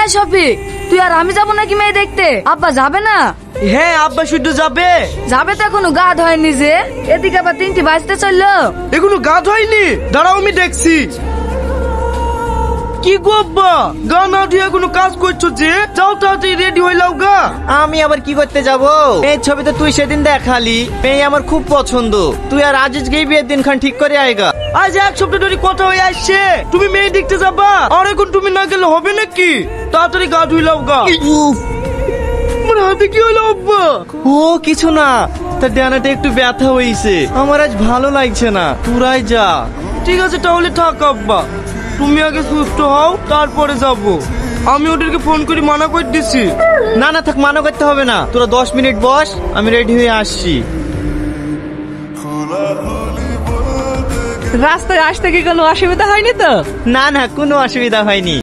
এই শফিক, তুই আর আমি যাবো নাকি মেয়ে দেখতে? আব্বা যাবে না? হ্যাঁ আব্বা শুধু যাবে। যাবে তো এখনো গা ধোয়নি যে, এদিকে আবার 3টি বাজতে চললো। এখনো গা ধোয়নি? দাঁড়াও আমি দেখছি। কি গো আব্বা, গা না ধুয়ে এখনো কাজ করছো যে? যাও তাড়াতাড়ি রেডি হয়ে লাও গা। আমি আবার কি করতে যাব? এই ছবিতে তুই সেদিন দেখালি, মেয়ে আমার খুব পছন্দ। তুই আর আজিজকেই বিয়ের দিন খান ঠিক করে আয়গা। আজ 1 সপ্তাহ ধরে কথা হয়ে আসছে, তুমি মেয়ে দেখতে যাবা আর এখন তুমি না গেলে হবে নাকি? তাড়াতাড়ি গা ধুই লাও গা। আমার হাতে কি হলো আব্বা? ও কিছু না, তার ডানাটা একটু ব্যথা হয়েছে। আমার আজ ভালো লাগছে না, তোরাই যা। ঠিক আছে তাহলে থাক আব্বা, তুমি আগে সুস্থ হও তারপরে যাব। আমি ওদেরকে ফোন করে মানা করে দিছি। না না থাক, মানা করতে হবে না। তোরা 10 মিনিট বস, আমি রেডি হয়ে আসছি। রাস্তায় আসতে কি কোনো অসুবিধা হয়নি তো? না না, কোনো অসুবিধা হয়নি।